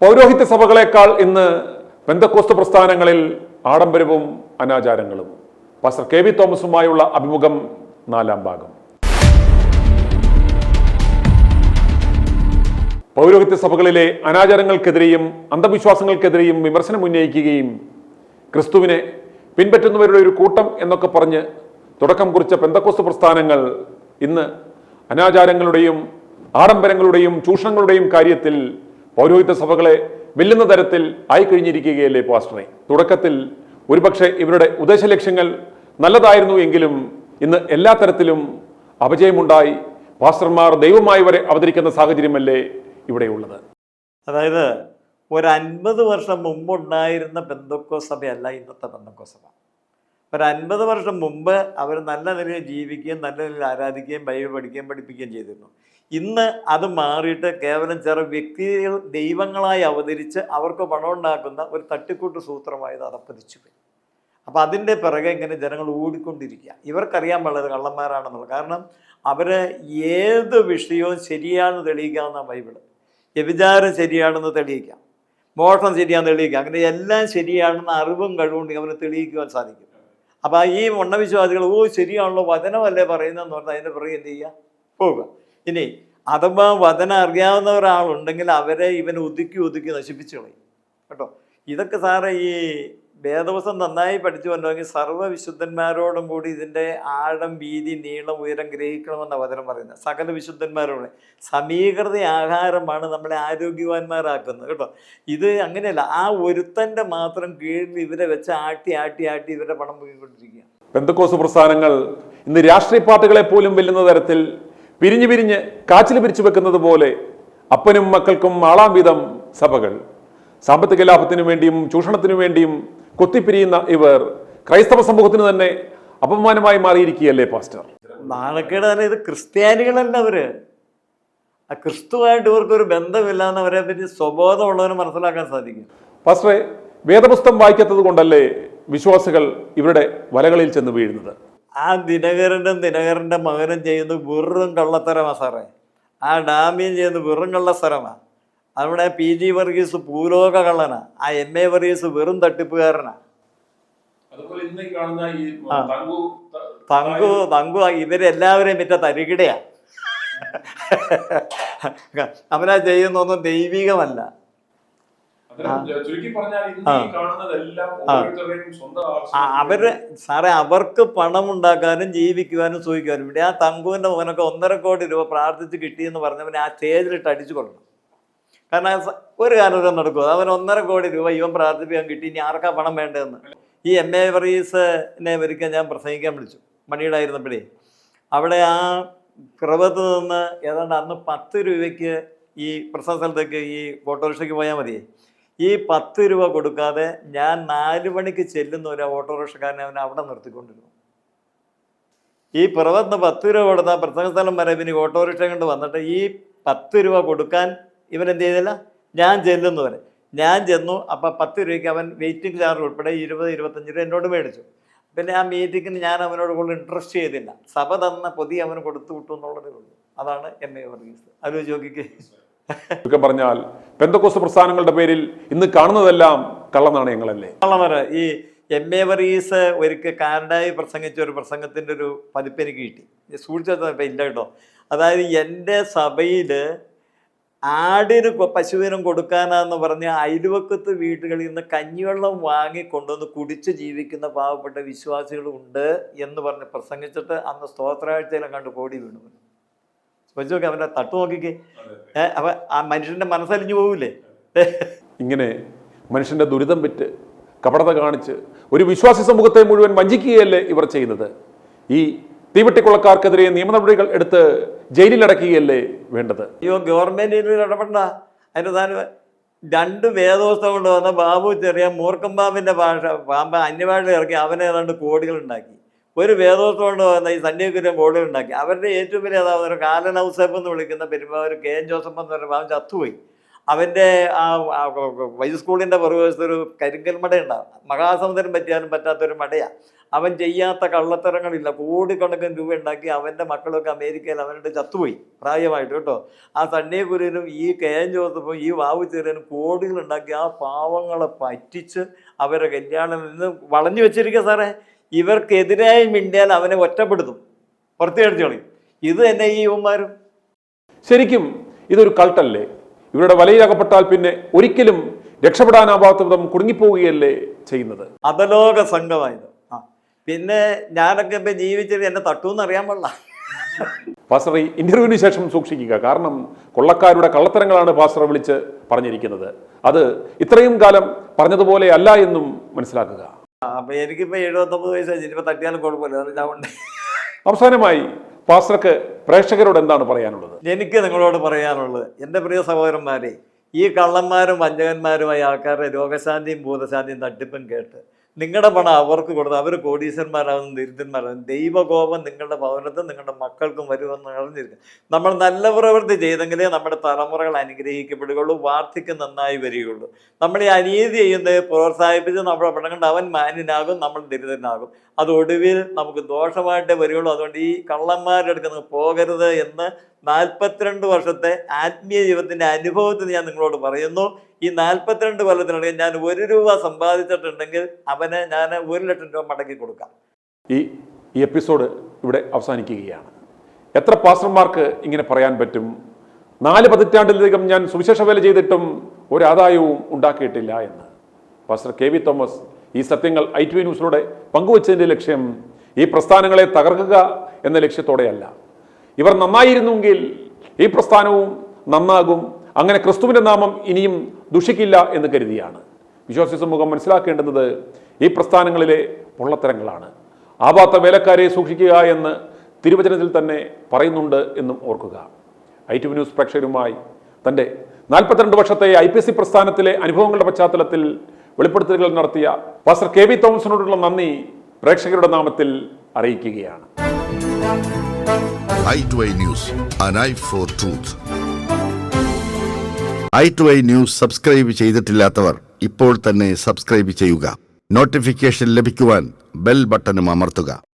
പൗരോഹിത്യ സഭകളെക്കാൾ ഇന്ന് പെന്തക്കോസ്ത് പ്രസ്ഥാനങ്ങളിൽ ആഡംബരവും അനാചാരങ്ങളും. പാസ്റ്റർ കെ വി തോമസുമായുള്ള അഭിമുഖം 4-ാം ഭാഗം. പൗരോഹിത്യ സഭകളിലെ അനാചാരങ്ങൾക്കെതിരെയും അന്ധവിശ്വാസങ്ങൾക്കെതിരെയും വിമർശനം ഉന്നയിക്കുകയും ക്രിസ്തുവിനെ പിൻപറ്റുന്നവരുടെ ഒരു കൂട്ടം എന്നൊക്കെ പറഞ്ഞ് തുടക്കം കുറിച്ച പെന്തക്കോസ്ത് പ്രസ്ഥാനങ്ങൾ ഇന്ന് അനാചാരങ്ങളുടെയും ആഡംബരങ്ങളുടെയും ചൂഷണങ്ങളുടെയും കാര്യത്തിൽ പൗരോഹിത്യ സഭകളെ വെല്ലുന്ന തരത്തിൽ ആയിക്കഴിഞ്ഞിരിക്കുകയല്ലേ പാസ്റ്ററെ? തുടക്കത്തിൽ ഒരുപക്ഷെ ഇവരുടെ ഉദ്ദേശലക്ഷ്യങ്ങൾ നല്ലതായിരുന്നു എങ്കിലും ഇന്ന് എല്ലാ തരത്തിലും അപജയമുണ്ടായി പാസ്റ്റർമാർ ദൈവമായി വരെ അവതരിക്കുന്ന സാഹചര്യമല്ലേ ഇവിടെയുള്ളത്? അതായത് ഒരു 50 വർഷം മുമ്പുണ്ടായിരുന്ന പെന്തക്കോസ്ത് സഭയല്ല ഇന്നത്തെ പെന്തക്കോസ്ത് സഭ. ഒരു 50 വർഷം മുമ്പ് അവർ നല്ല നിലയിൽ ജീവിക്കുകയും നല്ല നിലയിൽ ആരാധിക്കുകയും ബൈബിൾ പഠിക്കുകയും പഠിപ്പിക്കുകയും ചെയ്തിരുന്നു. ഇന്ന് അത് മാറിയിട്ട് കേവലം ചെറു വ്യക്തികൾ ദൈവങ്ങളായി അവതരിച്ച് അവർക്ക് പണം ഉണ്ടാക്കുന്ന ഒരു തട്ടിക്കൂട്ട് സൂത്രമായത് അതപ്പതിച്ചു പോയി. അപ്പം അതിൻ്റെ പിറകെ ഇങ്ങനെ ജനങ്ങൾ ഓടിക്കൊണ്ടിരിക്കുക. ഇവർക്കറിയാൻ വളരെ കള്ളന്മാരാണെന്നുള്ളത്. കാരണം അവർ ഏത് വിഷയവും ശരിയാണെന്ന് തെളിയിക്കാവുന്ന ബൈബിള്. വ്യഭിചാരം ശരിയാണെന്ന് തെളിയിക്കാം, മോഷണം ശരിയാണെന്ന് തെളിയിക്കാം. അങ്ങനെ എല്ലാം ശരിയാണെന്ന് അറിവും കഴിവുണ്ടെങ്കിൽ അവന് തെളിയിക്കുവാൻ സാധിക്കും. അപ്പം ഈ മണ്ണവിശ്വാസികൾ ശരിയാണല്ലോ വചനമല്ലേ പറയുന്നതെന്ന് പറഞ്ഞാൽ അതിൻ്റെ പിറകെ എന്ത് ചെയ്യുക? പോവുക. ഇനി അഥവാ വചനം അറിയാവുന്ന ഒരാളുണ്ടെങ്കിൽ അവരെ ഇവനെ ഒതുക്കി നശിപ്പിച്ചു കളയും കേട്ടോ. ഇതൊക്കെ സാറേ ഈ വേദവസം നന്നായി പഠിച്ചു വരണമെങ്കിൽ സർവ്വവിശുദ്ധന്മാരോടും കൂടി ഇതിൻ്റെ ആഴം, വീതി, നീളം, ഉയരം ഗ്രഹിക്കണമെന്ന വചനം പറയുന്നത്. സകല വിശുദ്ധന്മാരോട് സമീകൃത ആഹാരമാണ് നമ്മളെ ആരോഗ്യവാന്മാരാക്കുന്നത് കേട്ടോ. ഇത് അങ്ങനെയല്ല, ആ ഒരുത്തൻ്റെ മാത്രം കീഴിൽ ഇവരെ വെച്ച് ആട്ടി ഇവരെ പണം പോയിക്കൊണ്ടിരിക്കുക. പെന്തക്കോസ്ത് പ്രസ്ഥാനങ്ങൾ ഇന്ന് രാഷ്ട്രീയ പാർട്ടികളെ പോലും വെല്ലുന്ന തരത്തിൽ പിരിഞ്ഞ് കാച്ചിൽ പിരിച്ചു വെക്കുന്നത് പോലെ അപ്പനും മക്കൾക്കും ആളാം വിധം സഭകൾ. സാമ്പത്തിക ലാഭത്തിനു വേണ്ടിയും ചൂഷണത്തിനു വേണ്ടിയും കൊത്തിപ്പിരിയുന്ന ഇവർ ക്രൈസ്തവ സമൂഹത്തിന് തന്നെ അപമാനമായി മാറിയിരിക്കുകയല്ലേ പാസ്റ്റർ? നാണക്കേട് തന്നെ. ഇത് ക്രിസ്ത്യാനികളല്ല അവര്. ആ ക്രിസ്തുവായിട്ട് ഇവർക്കൊരു ബന്ധമില്ലാന്ന് അവരെ പറ്റി സ്വബോധമുള്ളവന് മനസ്സിലാക്കാൻ സാധിക്കും. പാസ്റ്ററെ, വേദപുസ്തകം വായിക്കാത്തത് കൊണ്ടല്ലേ വിശ്വാസികൾ ഇവരുടെ വലകളിൽ ചെന്ന് വീഴുന്നത്? ആ ദിനകരൻ്റെ മകനും ചെയ്യുന്നത് വെറും കള്ളത്തരമാ സാറേ. ആ ഡാമിയും ചെയ്യുന്നത് വെറും കള്ളത്തരമാണ്. അവിടെ PG വർഗീസ് ഭൂലോക കള്ളനാ. ആ MA വർഗീസ് വെറും തട്ടിപ്പുകാരനാ. തങ്കു ഇവരെല്ലാവരെയും മറ്റേ തരികിടയാ. അവനാ ചെയ്യുന്നൊന്നും ദൈവികമല്ല. അവര് സാറേ അവർക്ക് പണം ഉണ്ടാക്കാനും ജീവിക്കുവാനും സൂഹിക്കുവാനും. ഇവിടെ ആ തങ്കുവിന്റെ മോനൊക്കെ 1.5 കോടി രൂപ പ്രാർത്ഥിച്ച് കിട്ടിയെന്ന് പറഞ്ഞവനെ ആ സ്റ്റേജിലിട്ട് അടിച്ചു കൊള്ളണം. കാരണം ഒരു കാര്യം നടക്കുക, അവൻ 1.5 കോടി രൂപ ഇവൻ പ്രാർത്ഥിപ്പിക്കാൻ കിട്ടി. ഇനി ആർക്കാ പണം വേണ്ടതെന്ന്. ഈ MA വർഗീസിനെ ഒരിക്കൽ ഞാൻ പ്രസംഗിക്കാൻ വിളിച്ചു, മണിയിടായിരുന്നപ്പോഴേ. അവിടെ ആ ക്രവത്ത് നിന്ന് ഏതാണ്ട് അന്ന് 10 രൂപയ്ക്ക് ഈ പ്രസംഗ സ്ഥലത്തേക്ക് ഈ ഓട്ടോറിക്ഷയ്ക്ക് പോയാൽ മതിയേ. ഈ 10 രൂപ കൊടുക്കാതെ ഞാൻ 4 മണിക്ക് ചെല്ലുന്ന ഒരു ഓട്ടോറിക്ഷക്കാരനെ അവനെ അവിടെ നിർത്തിക്കൊണ്ടിരുന്നു. ഈ പിറവത്ത് 10 രൂപ കൊടുത്താൽ പ്രസംഗ സ്ഥലം വരെ പിന്നെ ഓട്ടോറിക്ഷ കൊണ്ട് വന്നിട്ട് ഈ 10 രൂപ കൊടുക്കാൻ ഇവൻ എന്ത് ചെയ്തില്ല, ഞാൻ ചെല്ലുന്നു വരെ. ഞാൻ ചെന്നു. അപ്പം 10 രൂപയ്ക്ക് അവൻ വെയിറ്റിംഗ് ചാർജ് ഉൾപ്പെടെ 20-25 രൂപ എന്നോട് മേടിച്ചു. പിന്നെ ആ മീറ്റിങ്ങിന് ഞാൻ അവനോട് കൂടുതൽ ഇൻട്രസ്റ്റ് ചെയ്തില്ല. സഭ തന്ന പൊതി അവന് കൊടുത്തു വിട്ടു എന്നുള്ളതേ ഉള്ളൂ. അതാണ് MA വർഗീസ്. ആലോചിച്ച് നോക്കിക്കേ. പറഞ്ഞാൽ പെന്തക്കോസ്ത് പ്രസ്ഥാനങ്ങളുടെ പേരിൽ ഇന്ന് കാണുന്നതെല്ലാം കള്ളനാണയങ്ങളല്ലേ? കള്ളമര. ഈ MA വർഗീസ് ഒരിക്കൽ കാനഡായി പ്രസംഗിച്ച ഒരു പ്രസംഗത്തിൻ്റെ ഒരു പതിപ്പ് എനിക്ക് കിട്ടി. സൂക്ഷിച്ച ഇല്ല കേട്ടോ. അതായത് എൻ്റെ സഭയിൽ ആടിന് പശുവിനും കൊടുക്കാനാന്ന് പറഞ്ഞ അയൽവക്കത്ത് വീട്ടുകളിൽ നിന്ന് കഞ്ഞിവെള്ളം വാങ്ങി കൊണ്ടുവന്ന് കുടിച്ച് ജീവിക്കുന്ന പാവപ്പെട്ട വിശ്വാസികളുണ്ട് എന്ന് പറഞ്ഞ് പ്രസംഗിച്ചിട്ട് അന്ന് സ്തോത്രാഴ്ചയിലും കണ്ട് കോടി വീണു. വെച്ച് നോക്കി, അവൻ്റെ തട്ടു നോക്കിക്കേ. അപ്പൊ ആ മനുഷ്യന്റെ മനസ്സലിഞ്ഞു പോവില്ലേ? ഇങ്ങനെ മനുഷ്യന്റെ ദുരിതം വിറ്റ് കപടത കാണിച്ച് ഒരു വിശ്വാസി സമൂഹത്തെ മുഴുവൻ വഞ്ചിക്കുകയല്ലേ ഇവർ ചെയ്യുന്നത്? ഈ തീവെട്ടിക്കൊള്ളക്കാർക്കെതിരെ നിയമ നടപടികൾ എടുത്ത് ജയിലിലടക്കുകയല്ലേ വേണ്ടത്? അയ്യോ, ഗവൺമെന്റിൽ ഇടപെടണ്ട. അതിന് താൻ 2 വേദോസ്തം കൊണ്ട് വന്ന ബാബു ചെറിയ മൂർഖം പാമ്പിന്റെ പാമ്പ് അന്യഭാഷ ഇറക്കി അവനെ ഏതാണ്ട് കോടികൾ ഉണ്ടാക്കി. ഒരു വേദോസ്തം കൊണ്ട് വന്ന ഈ സന്യാസിക്കും കോടികൾ ഉണ്ടാക്കി. അവരുടെ ഏറ്റവും വലിയ അതാവുന്ന കാലൻ ഔസേപ്പ് എന്ന് വിളിക്കുന്ന പെരുമാവൂർ KN ജോസഫ് എന്ന് പറഞ്ഞ പാമ്പ് ചത്തുപോയി. അവൻ്റെ വൈദ്യുതി സ്കൂളിൻ്റെ പുറകുവശത്ത് ഒരു കരിങ്കൽ മടയുണ്ടാവും. മഹാസമുദ്രം പറ്റിയാലും പറ്റാത്തൊരു മടയാണ്. അവൻ ചെയ്യാത്ത കള്ളത്തരങ്ങളില്ല. കോടിക്കണക്കിന് രൂപ ഉണ്ടാക്കി അവൻ്റെ മക്കളൊക്കെ അമേരിക്കയിൽ അവരുടെ ചത്തുപോയി പ്രായമായിട്ട് കേട്ടോ. ആ സണ്ണി കുര്യനും ഈ KN ജോസഫും ഈ വാവു ചെറിയനും കോടികളുണ്ടാക്കി ആ പാവങ്ങളെ പറ്റിച്ച് അവരെ കല്യാണം നിന്ന് വളഞ്ഞു വെച്ചിരിക്കുക സാറേ. ഇവർക്കെതിരായി മിണ്ടിയാൽ അവനെ ഒറ്റപ്പെടുത്തും, പുറത്തേടിച്ചു കളയും. ഇത് തന്നെ ഈ യുവന്മാരും. ശരിക്കും ഇതൊരു കൾട്ടല്ലേ? ഇവരുടെ വലയിലകപ്പെട്ടാൽ പിന്നെ ഒരിക്കലും രക്ഷപ്പെടാനാവാത്ത വിധം കുടുങ്ങിപ്പോവുകയല്ലേ ചെയ്യുന്നത്? അധലോക സംഘമായത്. പിന്നെ ഞാനൊക്കെ ഇപ്പം ജീവിച്ചത് എന്നെ തട്ടൂന്ന് അറിയാൻ പാടില്ല. പാസ്റ്റർ, ഈ ഇന്റർവ്യൂവിന് ശേഷം സൂക്ഷിക്കുക. കാരണം കൊള്ളക്കാരുടെ കള്ളത്തരങ്ങളാണ് പാസ്റ്റർ വിളിച്ച് പറഞ്ഞിരിക്കുന്നത്. അത് ഇത്രയും കാലം പറഞ്ഞതുപോലെ അല്ല എന്നും മനസ്സിലാക്കുക. അപ്പൊ എനിക്കിപ്പോ 79 വയസ്സായി. ഇനിയിപ്പോ തട്ടിയാലും കുഴപ്പമില്ല. അവസാനമായി പാസ്റ്റർക്ക് പ്രേക്ഷകരോട് എന്താണ് പറയാനുള്ളത്? എനിക്ക് നിങ്ങളോട് പറയാനുള്ളത്, എൻ്റെ പ്രിയ സഹോദരന്മാരെ, ഈ കള്ളന്മാരും വഞ്ചകന്മാരുമായ ആൾക്കാരുടെ രോഗശാന്തിയും ഭൂതശാന്തിയും തട്ടിപ്പും കേട്ട് നിങ്ങളുടെ പണം അവർക്ക് കൊടുത്ത് അവർ കോടീശ്വരന്മാരാകുന്ന ദരിദ്രന്മാരാകും. ദൈവകോപം നിങ്ങളുടെ ഭവനത്തും നിങ്ങളുടെ മക്കൾക്കും വരുമെന്ന് അറിഞ്ഞിരിക്കും. നമ്മൾ നല്ല പ്രവൃത്തി ചെയ്തെങ്കിലേ നമ്മുടെ തലമുറകൾ അനുഗ്രഹിക്കപ്പെടുകയുള്ളൂ, വാർദ്ധക്യം നന്നായി വരികയുള്ളൂ. നമ്മൾ ഈ അനീതി ചെയ്യുന്നത് പ്രോത്സാഹിപ്പിച്ച് നമ്മുടെ പണം കൊണ്ട് അവൻ മാന്യനാകും, നമ്മൾ ദരിദ്രനാകും. അത് ഒടുവിൽ നമുക്ക് ദോഷമായിട്ടേ വരികയുള്ളൂ. അതുകൊണ്ട് ഈ കള്ളന്മാരുടെ അടുത്ത് പോകരുത് എന്ന് 42 വർഷത്തെ ആത്മീയ ജീവിതത്തിൻ്റെ അനുഭവത്തിൽ ഞാൻ നിങ്ങളോട് പറയുന്നു. ഈ 42 കൊല്ലത്തിനിടയിൽ ഞാൻ 1 രൂപ സമ്പാദിച്ചിട്ടുണ്ടെങ്കിൽ അവന് ഞാൻ 1 ലക്ഷം രൂപ മടക്കി കൊടുക്കാം. ഈ എപ്പിസോഡ് ഇവിടെ അവസാനിക്കുകയാണ്. എത്ര പാസ്റ്റർമാർക്ക് ഇങ്ങനെ പറയാൻ പറ്റും? 4 പതിറ്റാണ്ടിലധികം ഞാൻ സുവിശേഷ വേല ചെയ്തിട്ടും ഒരാദായവും ഉണ്ടാക്കിയിട്ടില്ല എന്ന്. പാസ്റ്റർ KV തോമസ് ഈ സത്യങ്ങൾ ITV ന്യൂസിലൂടെ പങ്കുവച്ചതിൻ്റെ ലക്ഷ്യം ഈ പ്രസ്ഥാനങ്ങളെ തകർക്കുക എന്ന ലക്ഷ്യത്തോടെയല്ല. ഇവർ നന്നായിരുന്നുവെങ്കിൽ ഈ പ്രസ്ഥാനവും നന്നാകും, അങ്ങനെ ക്രിസ്തുവിൻ്റെ നാമം ഇനിയും ദുഷിക്കില്ല എന്ന് കരുതിയാണ്. വിശ്വാസി സമൂഹം മനസ്സിലാക്കേണ്ടുന്നത് ഈ പ്രസ്ഥാനങ്ങളിലെ പൊള്ളത്തരങ്ങളാണ്. ആവാത്ത വേലക്കാരെ സൂക്ഷിക്കുക എന്ന് തിരുവചനത്തിൽ തന്നെ പറയുന്നുണ്ട് എന്നും ഓർക്കുക. ITV ന്യൂസ് പ്രേക്ഷകരുമായി തൻ്റെ 42 വർഷത്തെ IPC പ്രസ്ഥാനത്തിലെ അനുഭവങ്ങളുടെ പശ്ചാത്തലത്തിൽ വെളിപ്പെടുത്തലുകൾ നടത്തിയ പാസ്റ്റർ KV തോമസിനോടുള്ള നന്ദി പ്രേക്ഷകരുടെ നാമത്തിൽ അറിയിക്കുകയാണ്. i2i News, an eye for truth. i2i News subscribe ചെയ്തിട്ടില്ലാത്തവർ ഇപ്പോൾ തന്നെ സബ്സ്ക്രൈബ് ചെയ്യുക. നോട്ടിഫിക്കേഷൻ ലഭിക്കുവാൻ ബെൽ ബട്ടണും അമർത്തുക.